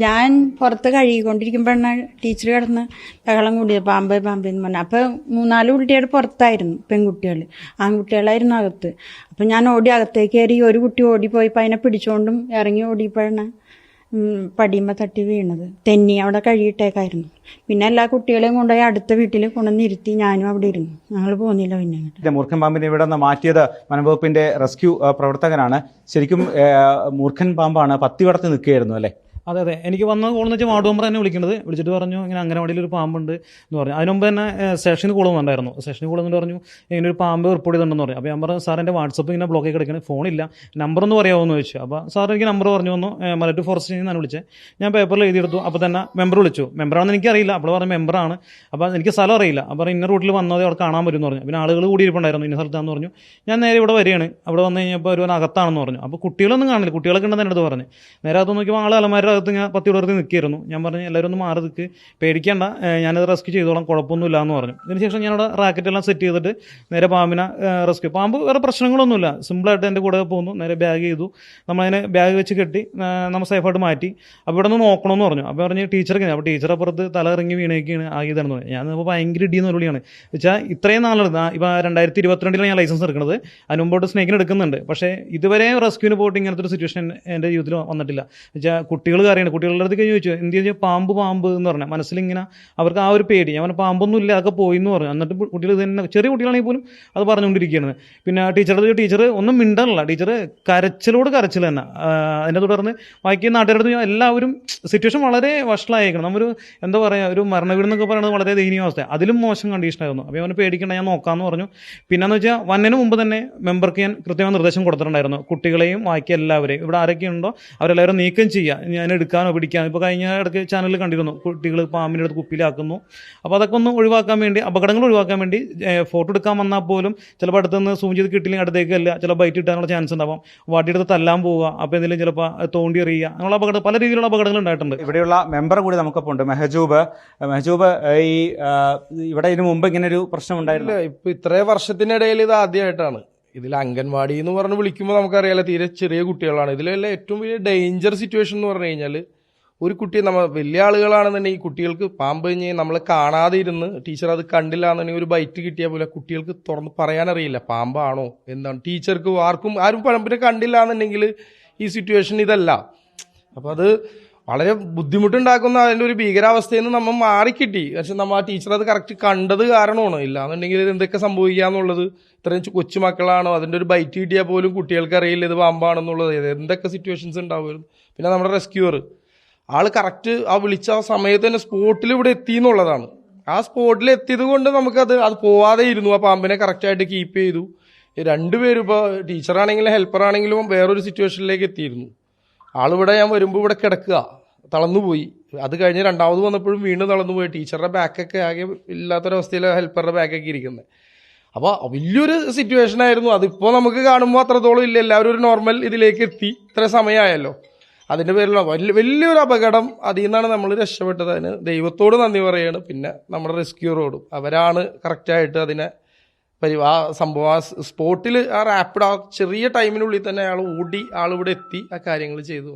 ഞാൻ പുറത്ത് കഴുകിക്കൊണ്ടിരിക്കുമ്പോഴാണ് ടീച്ചർ കിടന്ന് ബഹളം കൂടിയത് പാമ്പ് പാമ്പെന്ന് പറഞ്ഞു. അപ്പോൾ 3-4 കുട്ടികൾ പുറത്തായിരുന്നു, പെൺകുട്ടികൾ. ആൺകുട്ടികളായിരുന്നു അകത്ത്. അപ്പം ഞാൻ ഓടി അകത്തേക്ക് കയറി. ഒരു കുട്ടി ഓടിപ്പോയപ്പോൾ അതിനെ പിടിച്ചുകൊണ്ടും ഇറങ്ങി ഓടിയപ്പോഴാണ് പടിയുമ്പോൾ തട്ടി വീണത്. തെന്നി അവിടെ കഴുകിയിട്ടേക്കായിരുന്നു. പിന്നെ എല്ലാ കുട്ടികളെയും കൊണ്ടുപോയി അടുത്ത വീട്ടിൽ കൊണ്ടുവന്നിരുത്തി. ഞാനും അവിടെ ഇരുന്നു. ഞങ്ങൾ പോകുന്നില്ല. പിന്നെ മൂർഖൻ പാമ്പിനെ ഇവിടെ നിന്ന് മാറ്റിയത് വനംവകുപ്പിന്റെ റെസ്ക്യൂ പ്രവർത്തകനാണ്. ശരിക്കും മൂർഖൻ പാമ്പാണ് പത്തി വളർത്തി നിൽക്കുകയായിരുന്നു അല്ലേ? അതെ അതെ, എനിക്ക് വന്ന കോളെന്ന് വെച്ചാൽ വാർഡ് മെമ്പർ തന്നെ വിളിച്ചിട്ട് പറഞ്ഞു ഇങ്ങനെ അംഗനവാടിയിൽ ഒരു പാമ്പുണ്ട് എന്ന് പറഞ്ഞു. അതിന് മുമ്പ് തന്നെ സ്റ്റേഷനിൽ കോളുന്നുണ്ടായിരുന്നു. സ്റ്റേഷനിൽ കോളെന്ന് പറഞ്ഞു ഇങ്ങനെ ഒരു പാമ്പ് റിപ്പോർട്ട് ചെയ്തിട്ടുണ്ടെന്ന് പറഞ്ഞു. അപ്പോൾ ഞാൻ പറഞ്ഞു സാർ എൻ്റെ വാട്സപ്പ് ഇങ്ങനെ ബ്ലോക്ക് ആയി കിടക്കുന്നത്, ഫോണില്ല, നമ്പർ ഒന്ന് പറയാമോന്ന് ചോദിച്ചു. അപ്പോൾ സാർ എനിക്ക് നമ്പർ പറഞ്ഞു വന്നു. മലറ്റൂർ ഫോറസ്റ്റിൽ നിന്നാണ് വിളിച്ചത്. ഞാൻ പേപ്പറിൽ എഴുതിയെടുത്തു. അപ്പോൾ തന്നെ മെമ്പർ വിളിച്ചു. മെമ്പറാണെന്ന് എനിക്കറിയില്ല. അപ്പോൾ പറഞ്ഞു മെമ്പറാണ്. അപ്പോൾ എനിക്ക് സ്ഥലം അറിയില്ല. അപ്പോൾ ഇന്ന റൂട്ടിൽ വന്നത് അവിടെ കാണാൻ പറ്റുമെന്ന് പറഞ്ഞു. പിന്നെ ആളുകൾ കൂടി ഇരിപ്പുണ്ടായിരുന്നു ഇന്ന സ്ഥലത്താണെന്ന് പറഞ്ഞു. ഞാൻ നേരെ ഇവിടെ വരികയാണ്. അവിടെ വന്നു കഴിഞ്ഞപ്പോൾ ഒരു അകത്താണെന്ന് പറഞ്ഞു. അപ്പോൾ കുട്ടികളൊന്നും കാണില്ല, കുട്ടികളൊക്കെ ഉണ്ടെന്ന് എൻ്റെ അടുത്ത് പറഞ്ഞു. നേരെ അകത്ത് നോക്കിയപ്പോൾ ആൾ അലമാരുടെ അകത്ത് ഞാൻ പത്തി വളർത്തി നിൽക്കുകയായിരുന്നു. ഞാൻ പറഞ്ഞു എല്ലാവരും ഒന്ന് മാറി നിൽക്ക്, പേടിക്കേണ്ട, ഞാനത് റെസ്ക്യൂ ചെയ്തോളാം, കുഴപ്പമൊന്നുമില്ല എന്ന് പറഞ്ഞു. ഇതിനുശേഷം ഞാനവിടെ റാക്കറ്റെല്ലാം സെറ്റ് ചെയ്തിട്ട് നേരെ പാമ്പിനെ റെസ്ക്യൂ. പാമ്പ് വേറെ പ്രശ്നങ്ങളൊന്നുമില്ല, സിമ്പിളായിട്ട് എൻ്റെ കൂടെ പോകുന്നു. നേരെ ബാഗ് ചെയ്തു, നമ്മളതിനെ ബാഗ് വെച്ച് കെട്ടി നമ്മൾ സേഫായിട്ട് മാറ്റി. അപ്പോൾ ഇവിടെ നിന്ന് നോക്കണമെന്ന് പറഞ്ഞു. അപ്പോൾ പറഞ്ഞ് ടീച്ചർക്ക്, അപ്പോൾ ടീച്ചർ അപ്പുറത്ത് തല ഇറങ്ങി വീണേക്കാണ് ആകിയതാണെന്ന് പറഞ്ഞു. ഞാൻ ഇപ്പോൾ ഭയങ്കര ഇടിയെന്ന് വിളിയാണ് വെച്ചാൽ ഇത്രയും നാളെടുത്ത് ഇപ്പോൾ 2022 ഞാൻ ലൈസൻസ് എടുക്കുന്നത്. അതിന് മുമ്പോട്ട് സ്നേക്കിന് എടുക്കുന്നുണ്ട്. പക്ഷേ ഇതുവരെ റെസ്ക്യൂവിന് പോയിട്ട് ഇങ്ങനത്തെ ഒരു സിറ്റുവേഷൻ എൻ്റെ ജീവിതത്തിൽ വന്നിട്ടില്ല. വെച്ചാൽ കുട്ടികൾ അറിയണം, കുട്ടികളുടെ അടുത്ത് ചോദിച്ചു എന്ത് ചോദിച്ചാൽ പാമ്പ് എന്ന് പറഞ്ഞാൽ മനസ്സിലിങ്ങനെ അവർക്ക് ആ ഒരു പേടി. ഞാൻ പറഞ്ഞ പാമ്പൊന്നും ഇല്ല, അതൊക്കെ പോയി എന്ന് പറഞ്ഞു. എന്നിട്ട് കുട്ടികൾ തന്നെ ചെറിയ കുട്ടികളാണെങ്കിൽ പോലും അത് പറഞ്ഞുകൊണ്ടിരിക്കുകയാണ്. പിന്നെ ടീച്ചർ ഒന്നും മിണ്ടല്ല, ടീച്ചർ കരച്ചിൽ തന്നെ. അതിനെ തുടർന്ന് ബാക്കി നാട്ടുകാരുടെ എല്ലാവരും സിറ്റുവേഷൻ വളരെ വഷളായേക്കണം. നമ്മൊരു എന്താ പറയുക, ഒരു മരണവീടെന്നൊക്കെ പറയുന്നത് വളരെ ദയനീയാവസ്ഥ, അതിലും മോശം കണ്ടീഷനായിരുന്നു. അപ്പോൾ അവന് പേടിക്കേണ്ട, ഞാൻ നോക്കാമെന്ന് പറഞ്ഞു. പിന്നെന്ന് വെച്ചാൽ വന്നതിന് മുമ്പ് തന്നെ മെമ്പർക്ക് ഞാൻ കൃത്യമായ നിർദ്ദേശം കൊടുത്തിട്ടുണ്ടായിരുന്നു. കുട്ടികളെയും ബാക്കി എല്ലാവരെയും ഇവിടെ ആരൊക്കെയുണ്ടോ അവരെല്ലാവരും നീക്കം ചെയ്യുക, ഞാൻ എടുക്കാനോ പിടിക്കാനോ. ഇപ്പോൾ കഴിഞ്ഞ ഇടയ്ക്ക് ചാനലിൽ കണ്ടിരുന്നു കുട്ടികൾ പാമ്പിൻ്റെ അടുത്ത് കുപ്പിയിലാക്കുന്നു. അപ്പോൾ അതൊക്കെ ഒന്ന് ഒഴിവാക്കാൻ വേണ്ടി, അപകടങ്ങൾ ഒഴിവാക്കാൻ വേണ്ടി ഫോട്ടോ എടുക്കാൻ വന്നാൽ പോലും ചിലപ്പോൾ അടുത്ത് നിന്ന് സൂം ചെയ്ത് കിട്ടില്ലെങ്കിൽ അടുത്തേക്കല്ല, ചില ബൈറ്റ് കിട്ടാനുള്ള ചാൻസ് ഉണ്ടാവും. വടിയെടുത്ത് തല്ലാൻ പോവുക, അപ്പോൾ എന്തെങ്കിലും ചിലപ്പോൾ തോണ്ടി എറിയുക, അങ്ങനെയുള്ള അപകടം, പല രീതിയിലുള്ള അപകടങ്ങൾ ഉണ്ടായിട്ടുണ്ട്. ഇവിടെയുള്ള മെമ്പർ കൂടി നമുക്കൊപ്പം ഉണ്ട്, മെഹജൂബ്. ഈ ഇവിടെ ഇതിനു മുമ്പ് ഇങ്ങനെ ഒരു പ്രശ്നം ഉണ്ടായില്ല? ഇപ്പൊ ഇത്രയും വർഷത്തിനിടയിൽ ഇത് ആദ്യമായിട്ടാണ്. ഇതിൽ അംഗൻവാടി എന്ന് പറഞ്ഞ് വിളിക്കുമ്പോൾ നമുക്കറിയാലോ തീരെ ചെറിയ കുട്ടികളാണ്. ഇതിലെല്ലാം ഏറ്റവും വലിയ ഡേഞ്ചർ സിറ്റുവേഷൻ എന്ന് പറഞ്ഞു കഴിഞ്ഞാൽ ഒരു കുട്ടി, നമ്മൾ വലിയ ആളുകളാണെന്നുണ്ടെങ്കിൽ കുട്ടികൾക്ക് പാമ്പ് കഴിഞ്ഞ് നമ്മൾ കാണാതെ ഇരുന്ന് ടീച്ചർ അത് കണ്ടില്ല എന്നുണ്ടെങ്കിൽ ഒരു ബൈറ്റ് കിട്ടിയാൽ പോലെ കുട്ടികൾക്ക് തുറന്ന് പറയാനറിയില്ല പാമ്പാണോ എന്താണ്. ടീച്ചർക്ക് ആരും പാമ്പിനെ കണ്ടില്ല എന്നുണ്ടെങ്കിൽ ഈ സിറ്റുവേഷൻ ഇതല്ല. അപ്പം അത് വളരെ ബുദ്ധിമുട്ടുണ്ടാക്കുന്ന അതിൻ്റെ ഒരു ഭീകരാവസ്ഥയിൽ നിന്ന് നമ്മൾ മാറിക്കിട്ടി. പക്ഷെ നമ്മൾ ആ ടീച്ചർ അത് കറക്റ്റ് കണ്ടത് കാരണമാണ്. ഇല്ല എന്നുണ്ടെങ്കിൽ ഇത് എന്തൊക്കെ സംഭവിക്കാന്നുള്ളത്, ഇത്രയും കൊച്ചുമക്കളാണോ, അതിൻ്റെ ഒരു ബൈറ്റ് കിട്ടിയാൽ പോലും കുട്ടികൾക്ക് അറിയില്ല ഇത് പാമ്പാണെന്നുള്ളത്, എന്തൊക്കെ സിറ്റുവേഷൻസ് ഉണ്ടാവുമായിരുന്നു. പിന്നെ നമ്മുടെ റെസ്ക്യൂവർ ആൾ കറക്റ്റ് ആ വിളിച്ച ആ സമയത്ത് തന്നെ സ്പോട്ടിൽ ഇവിടെ എത്തി എന്നുള്ളതാണ്. ആ സ്പോട്ടിൽ എത്തിയത് കൊണ്ട് നമുക്കത് പോവാതെ ഇരുന്നു. ആ പാമ്പിനെ കറക്റ്റായിട്ട് കീപ്പ് ചെയ്തു. രണ്ടുപേരും ഇപ്പോൾ ടീച്ചറാണെങ്കിലും ഹെൽപ്പറാണെങ്കിലും വേറൊരു സിറ്റുവേഷനിലേക്ക് എത്തിയിരുന്നു. ആളിവിടെ ഞാൻ വരുമ്പോൾ ഇവിടെ കിടക്കുക, തളർന്നുപോയി. അത് കഴിഞ്ഞ് രണ്ടാമത് വന്നപ്പോഴും വീണ്ടും തളർന്നുപോയി. ടീച്ചറുടെ ബാക്കൊക്കെ ആകെ ഇല്ലാത്തൊരവസ്ഥയിൽ ഹെൽപ്പറുടെ ബാക്കൊക്കെ ഇരിക്കുന്നത്. അപ്പോൾ വലിയൊരു സിറ്റുവേഷൻ ആയിരുന്നു. അതിപ്പോൾ നമുക്ക് കാണുമ്പോൾ അത്രത്തോളം ഇല്ല, എല്ലാവരും ഒരു നോർമൽ ഇതിലേക്ക് എത്തി. ഇത്ര സമയമായല്ലോ. അതിൻ്റെ പേരിലുള്ള വലിയൊരു അപകടം, അതിൽ നിന്നാണ് നമ്മൾ രക്ഷപ്പെട്ടത്. അതിന് ദൈവത്തോട് നന്ദി പറയുകയാണ്. പിന്നെ നമ്മുടെ റെസ്ക്യൂറോടും, അവരാണ് കറക്റ്റായിട്ട് അതിനെ ആ സംഭവം ആ സ്പോട്ടിൽ ആ റാപ്പിഡ് ആ ചെറിയ ടൈമിനുള്ളിൽ തന്നെ ആൾ ഓടി ആളിവിടെ എത്തി ആ കാര്യങ്ങൾ ചെയ്തു.